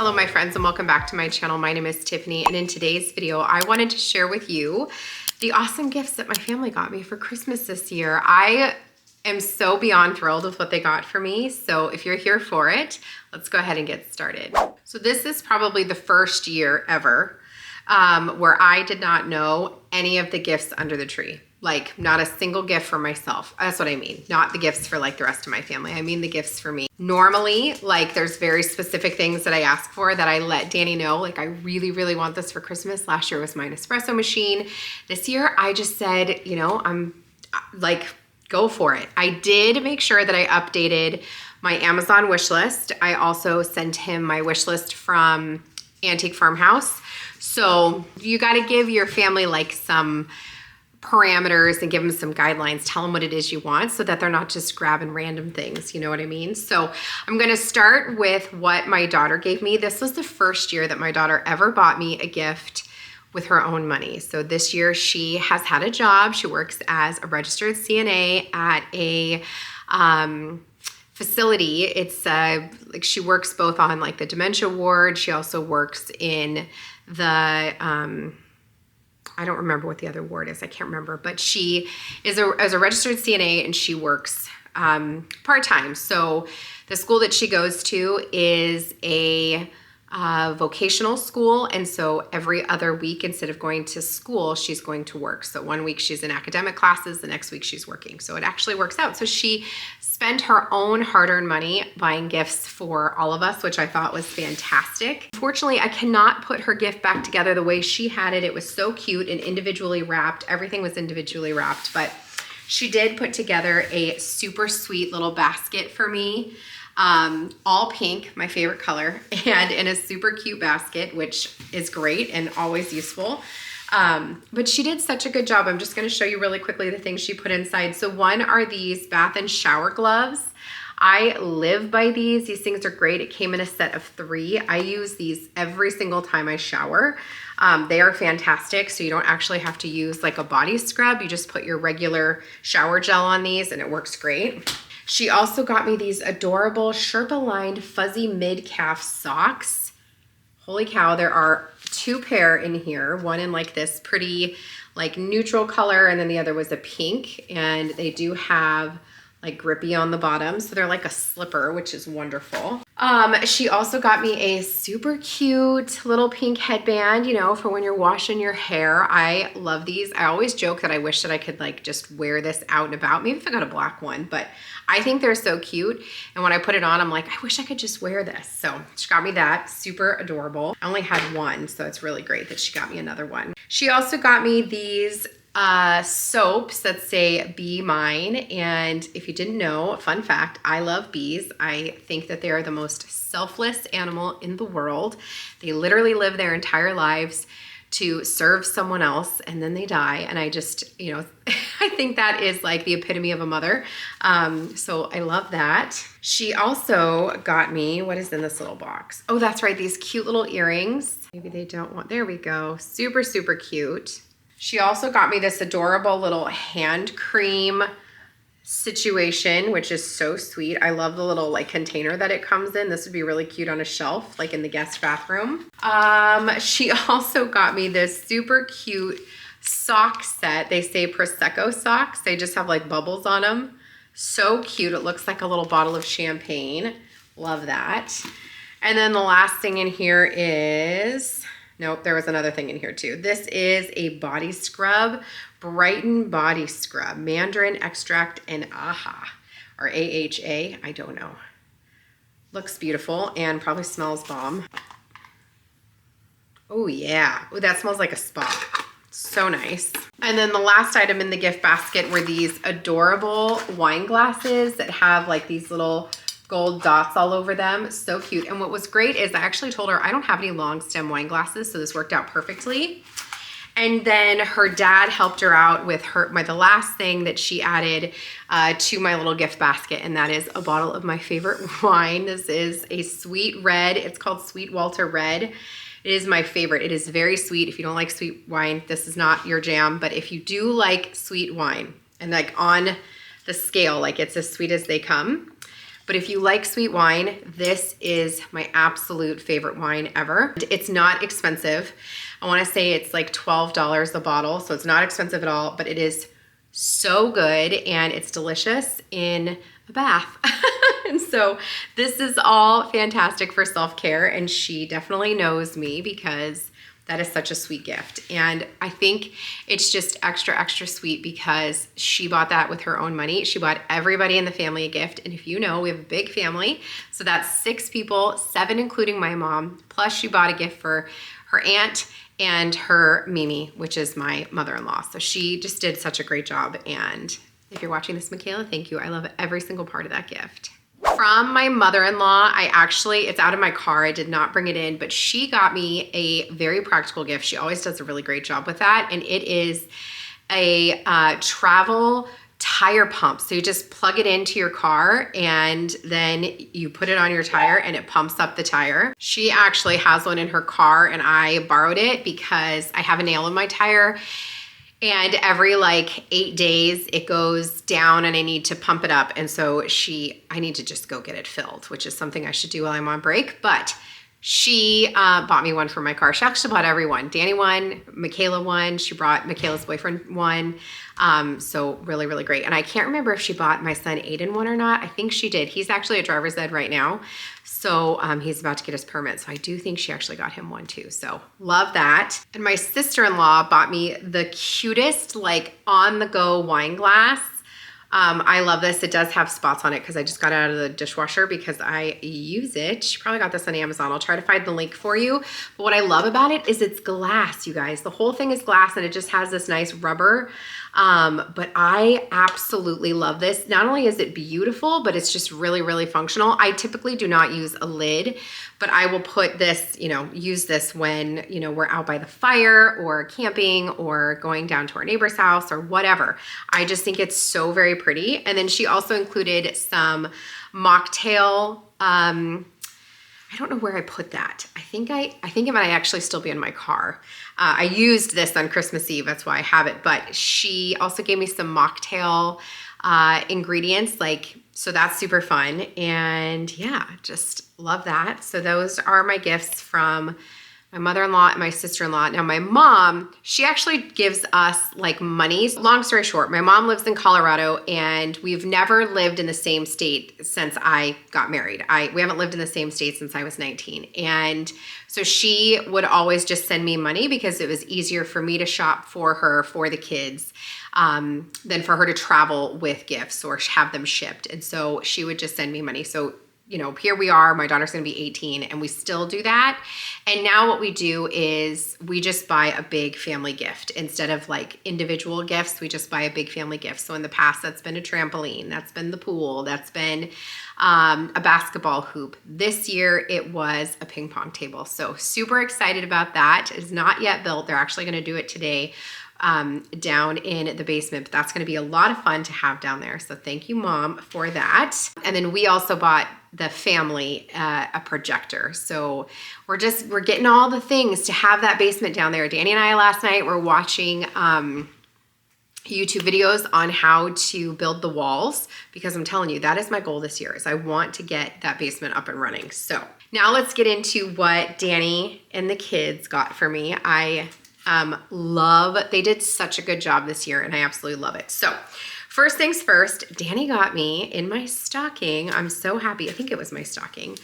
Hello my friends and welcome back to my channel. My name is Tiffany and in today's video I wanted to share with you the awesome gifts that my family got me for Christmas this year. I am so beyond thrilled with what they got for me. So if you're here for it, let's go ahead and get started. So this is probably the first year ever where I did not know any of the gifts under the tree. Like not a single gift for myself. That's what I mean. Not the gifts for like the rest of my family. I mean the gifts for me. Normally, like there's very specific things that I ask for that I let Danny know, like I really, really want this for Christmas. Last year was my espresso machine. This year I just said, you know, I'm like, go for it. I did make sure that I updated my Amazon wish list. I also sent him my wish list from Farmhouse. So you got to give your family like some parameters and give them some guidelines, tell them what it is you want so that they're not just grabbing random things, you know what I mean? So I'm gonna start with what my daughter gave me. This was the first year that my daughter ever bought me a gift with her own money. So this year she has had a job. She works as a registered CNA at a facility. It's like she works both on like the dementia ward. She also works in the, I don't remember what the other ward is. I can't remember, but she is as a registered CNA and she works part-time. So the school that she goes to is a vocational school. And so every other week, instead of going to school, she's going to work. So one week she's in academic classes, the next week she's working. So it actually works out. So she spent her own hard-earned money buying gifts for all of us, which I thought was fantastic. Unfortunately, I cannot put her gift back together the way she had it. It was so cute and individually wrapped. Everything was individually wrapped, but she did put together a super sweet little basket for me. All pink, my favorite color, and in a super cute basket, which is great and always useful. But she did such a good job. I'm just going to show you really quickly the things she put inside. So one are these bath and shower gloves. I live by these. These things are great. It came in a set of 3. I use these every single time I shower. They are fantastic. So you don't actually have to use like a body scrub. You just put your regular shower gel on these and it works great. She also got me these adorable Sherpa-lined fuzzy mid-calf socks. Holy cow, there are 2 pair in here. One in like this pretty like neutral color and then the other was a pink. And they do have like grippy on the bottom. So they're like a slipper, which is wonderful. She also got me a super cute little pink headband, you know, for when you're washing your hair. I love these. I always joke that I wish that I could like just wear this out and about. Maybe if I got a black one, but I think they're so cute. And when I put it on, I'm like, I wish I could just wear this. So she got me that, super adorable. I only had one, so it's really great that she got me another one. She also got me these soaps that say Be Mine. And if you didn't know, fun fact, I love bees. I think that they are the most selfless animal in the world. They literally live their entire lives to serve someone else and then they die. And I just, you know, I think that is like the epitome of a mother. So I love that. She also got me, what is in this little box? Oh, that's right. These cute little earrings. Maybe they don't want, there we go. Super, super cute. She also got me this adorable little hand cream situation, which is so sweet. I love the little like container that it comes in. This would be really cute on a shelf, like in the guest bathroom. She also got me this super cute sock set. They say Prosecco socks. They just have like bubbles on them. So cute. It looks like a little bottle of champagne. Love that. And then the last thing in here is, nope, there was another thing in here too. This is a body scrub, Brighten Body Scrub, Mandarin Extract and AHA, or AHA, I don't know. Looks beautiful and probably smells bomb. Oh yeah, oh, that smells like a spa. So nice. And then the last item in the gift basket were these adorable wine glasses that have like these little gold dots all over them. So cute. And what was great is I actually told her I don't have any long stem wine glasses, so this worked out perfectly. And then her dad helped her out with the last thing that she added to my little gift basket, and that is a bottle of my favorite wine. This is a sweet red. It's called Sweet Walter Red. It is my favorite. It is very sweet. If you don't like sweet wine, this is not your jam. But if you do like sweet wine, and like on the scale, like it's as sweet as they come. But if you like sweet wine, this is my absolute favorite wine ever. It's not expensive. I wanna say it's like $12 a bottle, so it's not expensive at all, but it is so good and it's delicious in a bath. And so this is all fantastic for self-care, and she definitely knows me because that is such a sweet gift. And I think it's just extra, extra sweet because she bought that with her own money. She bought everybody in the family a gift. And if you know, we have a big family. So that's 6 people, 7 including my mom. Plus she bought a gift for her aunt and her Mimi, which is my mother-in-law. So she just did such a great job. And if you're watching this, Michaela, thank you. I love every single part of that gift. From my mother-in-law, it's out of my car. I did not bring it in, but she got me a very practical gift. She always does a really great job with that. And it is a travel tire pump. So you just plug it into your car and then you put it on your tire and it pumps up the tire. She actually has one in her car and I borrowed it because I have a nail in my tire. And every like 8 days it goes down and I need to pump it up. And so I need to just go get it filled, which is something I should do while I'm on break. But she bought me one for my car. She actually bought everyone. Danny one, Michaela one. She brought Michaela's boyfriend one. So really, really great. And I can't remember if she bought my son Aiden one or not. I think she did. He's actually at driver's ed right now. So he's about to get his permit. So I do think she actually got him one too. So love that. And my sister-in-law bought me the cutest like on-the-go wine glass. I love this. It does have spots on it because I just got it out of the dishwasher because I use it. She probably got this on Amazon. I'll try to find the link for you. But what I love about it is it's glass, you guys. The whole thing is glass and it just has this nice rubber. But I absolutely love this. Not only is it beautiful, but it's just really, really functional. I typically do not use a lid, but I will put this, use this when, we're out by the fire or camping or going down to our neighbor's house or whatever. I just think it's so very pretty. And then she also included some mocktail, I don't know where I put that. I think it might actually still be in my car. I used this on Christmas Eve, that's why I have it. But she also gave me some mocktail ingredients, so that's super fun. And yeah, just love that. So those are my gifts from my mother-in-law and my sister-in-law. Now my mom, she actually gives us money. Long story short, my mom lives in Colorado and we've never lived in the same state since I got married. We haven't lived in the same state since I was 19. And so she would always just send me money because it was easier for me to shop for her, for the kids, than for her to travel with gifts or have them shipped. And so she would just send me money. So here we are, my daughter's gonna be 18 and we still do that. And now what we do is we just buy a big family gift. Instead of individual gifts, we just buy a big family gift. So in the past, that's been a trampoline, that's been the pool, that's been a basketball hoop. This year, it was a ping pong table. So super excited about that. It's not yet built. They're actually gonna do it today. Down in the basement, but that's going to be a lot of fun to have down there. So thank you, Mom, for that. And then we also bought the family a projector. So we're getting all the things to have that basement down there. Danny and I last night were watching YouTube videos on how to build the walls because I'm telling you, that is my goal this year is I want to get that basement up and running. So now let's get into what Danny and the kids got for me. They did such a good job this year and I absolutely love it. So first things first, Danny got me in my stocking. I'm so happy. I think it was my stocking.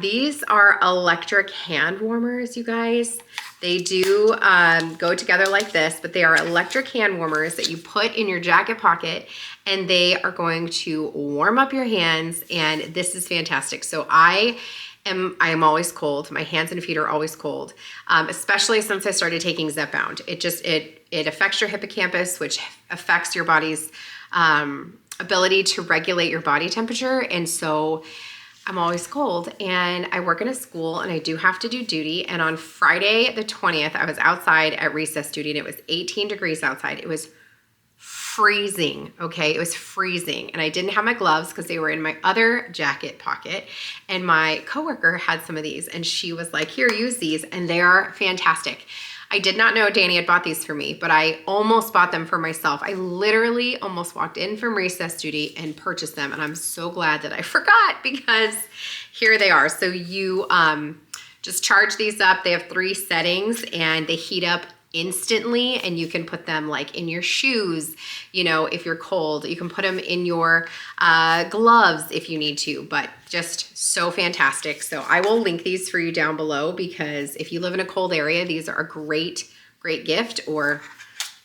These are electric hand warmers, you guys. They do go together like this, but they are electric hand warmers that you put in your jacket pocket and they are going to warm up your hands. And this is fantastic. So I am always cold. My hands and feet are always cold, especially since I started taking Zepbound. It affects your hippocampus, which affects your body's ability to regulate your body temperature. And so I'm always cold and I work in a school and I do have to do duty. And on Friday the 20th, I was outside at recess duty and it was 18 degrees outside. It was freezing, okay? It was freezing. And I didn't have my gloves because they were in my other jacket pocket. And my coworker had some of these and she was like, here, use these. And they are fantastic. I did not know Danny had bought these for me, but I almost bought them for myself. I literally almost walked in from recess duty and purchased them, and I'm so glad that I forgot because here they are. So you just charge these up. They have 3 settings and they heat up instantly, and you can put them like in your shoes, you know, if you're cold. You can put them in your gloves if you need to, but just so fantastic. So I will link these for you down below, because if you live in a cold area, these are a great gift, or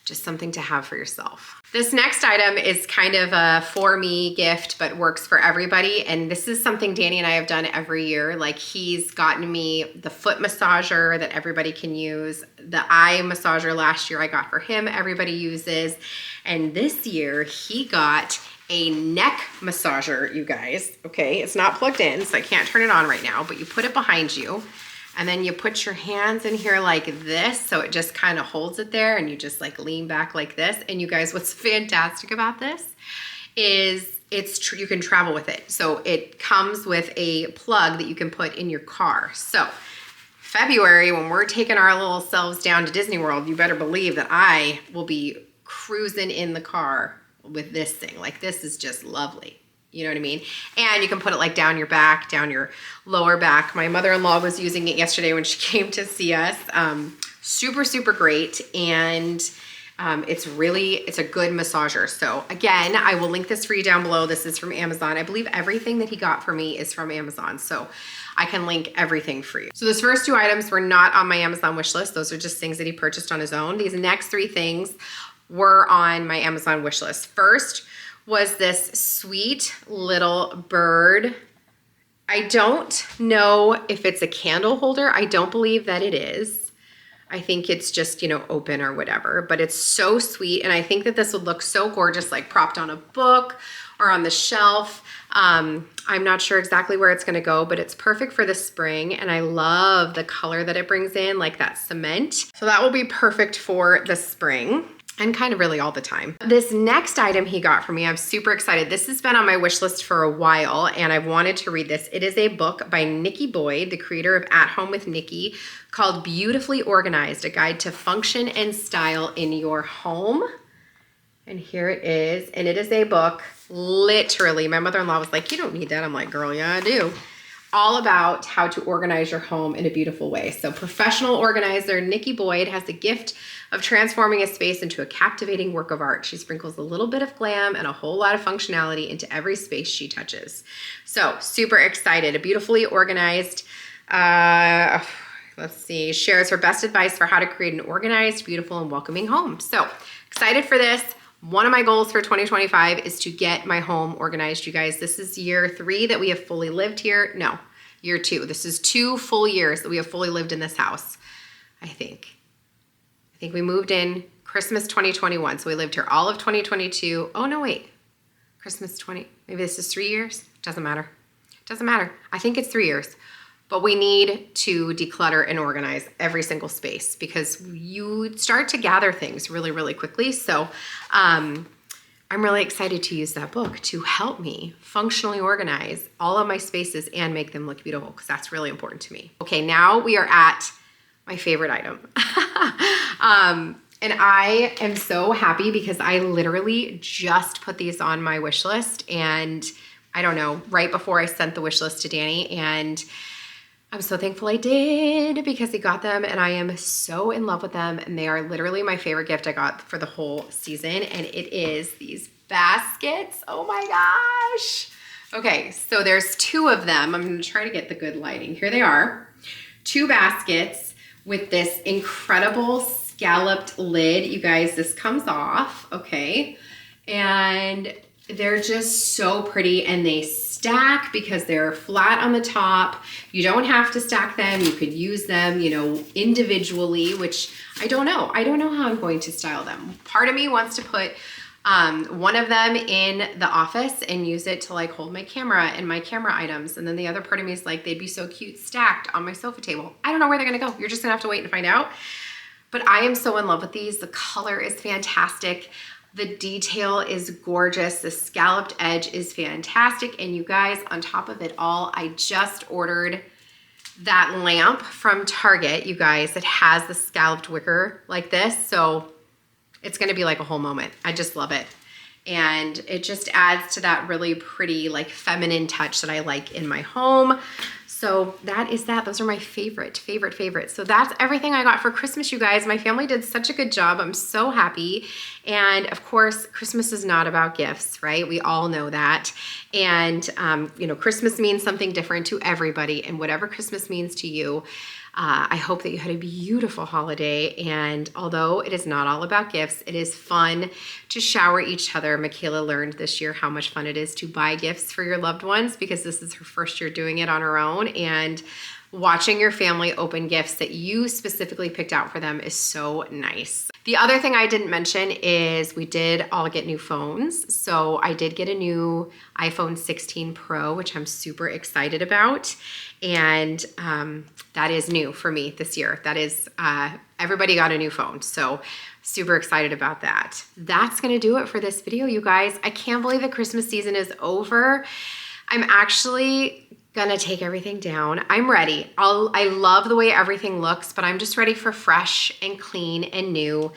just something to have for yourself. This next item is kind of a for me gift, but works for everybody. And this is something Danny and I have done every year. Like, he's gotten me the foot massager that everybody can use. The eye massager last year I got for him, everybody uses. And this year he got a neck massager, you guys. Okay, it's not plugged in, so I can't turn it on right now, but you put it behind you. And then you put your hands in here like this, so it just kind of holds it there, and you just like lean back like this. And you guys, what's fantastic about this is you can travel with it. So it comes with a plug that you can put in your car. So February, when we're taking our little selves down to Disney World, you better believe that I will be cruising in the car with this thing. Like, this is just lovely. You know what I mean? And you can put it like down your back, down your lower back. My mother-in-law was using it yesterday when she came to see us. Super, super great. And it's a good massager. So again, I will link this for you down below. This is from Amazon. I believe everything that he got for me is from Amazon. So I can link everything for you. So those first 2 items were not on my Amazon wish list. Those are just things that he purchased on his own. These next 3 things were on my Amazon wish list. First was this sweet little bird. I don't know if it's a candle holder. I don't believe that it is. I think it's just, you know, open or whatever, but it's so sweet. And I think that this would look so gorgeous, like propped on a book or on the shelf. I'm not sure exactly where it's gonna go, but it's perfect for the spring. And I love the color that it brings in, like that cement. So that will be perfect for the spring. And kind of really all the time. This next item he got for me, I'm super excited. This has been on my wish list for a while, and I've wanted to read this. It is a book by Nikki Boyd, the creator of At Home with Nikki, called Beautifully Organized, A Guide to Function and Style in Your Home. And here it is. And it is a book, literally, my mother-in-law was like, you don't need that. I'm like, girl, yeah, I do. All about how to organize your home in a beautiful way. So professional organizer Nikki Boyd has the gift of transforming a space into a captivating work of art. She sprinkles a little bit of glam and a whole lot of functionality into every space she touches. So super excited. A beautifully organized, let's see, shares her best advice for how to create an organized, beautiful, and welcoming home. So excited for this. One of my goals for 2025 is to get my home organized, you guys. This is year 3 that we have fully lived here. No, year 2. This is 2 full years that we have fully lived in this house, I think. I think we moved in Christmas 2021. So we lived here all of 2022. Oh, no, wait. Christmas 20, maybe this is 3 years? Doesn't matter. Doesn't matter. I think it's 3 years. But we need to declutter and organize every single space, because you start to gather things really, really quickly. So I'm really excited to use that book to help me functionally organize all of my spaces and make them look beautiful, because that's really important to me. Okay, now we are at my favorite item. And I am so happy because I literally just put these on my wish list, and I don't know, right before I sent the wish list to Danny, and I'm so thankful I did, because he got them and I am so in love with them, and they are literally my favorite gift I got for the whole season, and it is these baskets. Oh my gosh. Okay, so there's 2 of them. I'm gonna try to get the good lighting. Here they are. 2 baskets with this incredible scalloped lid. You guys, this comes off, okay? And they're just so pretty, and they stack because they're flat on the top. You don't have to stack them. You could use them, you know, individually, which I don't know. I don't know how I'm going to style them. Part of me wants to put one of them in the office and use it to like hold my camera and my camera items. And then the other part of me is like, they'd be so cute stacked on my sofa table. I don't know where they're gonna go. You're just gonna have to wait and find out. But I am so in love with these. The color is fantastic. The detail is gorgeous. The scalloped edge is fantastic. And you guys, on top of it all, I just ordered that lamp from Target, you guys, it has the scalloped wicker like this. So it's gonna be like a whole moment. I just love it. And it just adds to that really pretty, like feminine touch that I like in my home. So that is that. Those are my favorite. So that's everything I got for Christmas, you guys. My family did such a good job. I'm so happy. And of course, Christmas is not about gifts, right? We all know that. And, you know, Christmas means something different to everybody. And whatever Christmas means to you, I hope that you had a beautiful holiday. And although it is not all about gifts, it is fun to shower each other. Michaela learned this year how much fun it is to buy gifts for your loved ones because this is her first year doing it on her own. And watching your family open gifts that you specifically picked out for them is so nice. The other thing I didn't mention is we did all get new phones. So I did get a new iPhone 16 Pro, which I'm super excited about. And that is new for me this year. That is, everybody got a new phone. So super excited about that. That's gonna do it for this video, you guys. I can't believe the Christmas season is over. I'm actually gonna take everything down. I'm ready. I love the way everything looks, but I'm just ready for fresh and clean and new.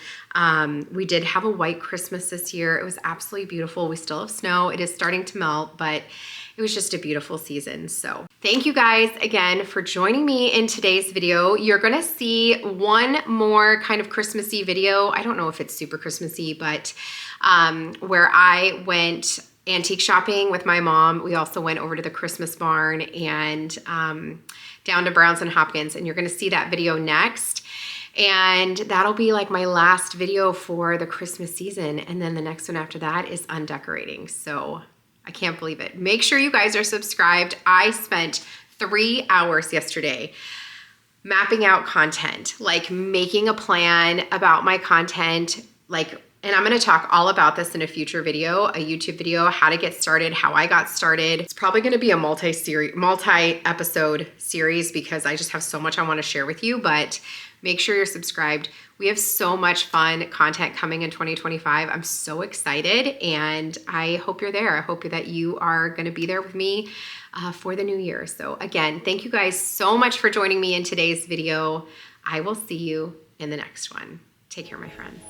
We did have a white Christmas this year. It was absolutely beautiful. We still have snow. It is starting to melt, but it was just a beautiful season. So thank you guys again for joining me in today's video. You're gonna see one more kind of Christmassy video. I don't know if it's super Christmassy, but where I went antique shopping with my mom. We also went over to the Christmas barn and down to Browns and Hopkins, and you're gonna see that video next. And that'll be like my last video for the Christmas season. And then the next one after that is undecorating. So I can't believe it. Make sure you guys are subscribed. I spent 3 hours yesterday mapping out content, like making a plan about my content, and I'm gonna talk all about this in a future video, a YouTube video, how to get started, how I got started. It's probably gonna be a multi-episode series because I just have so much I wanna share with you, but make sure you're subscribed. We have so much fun content coming in 2025. I'm so excited and I hope you're there. I hope that you are gonna be there with me for the new year. So again, thank you guys so much for joining me in today's video. I will see you in the next one. Take care, my friends.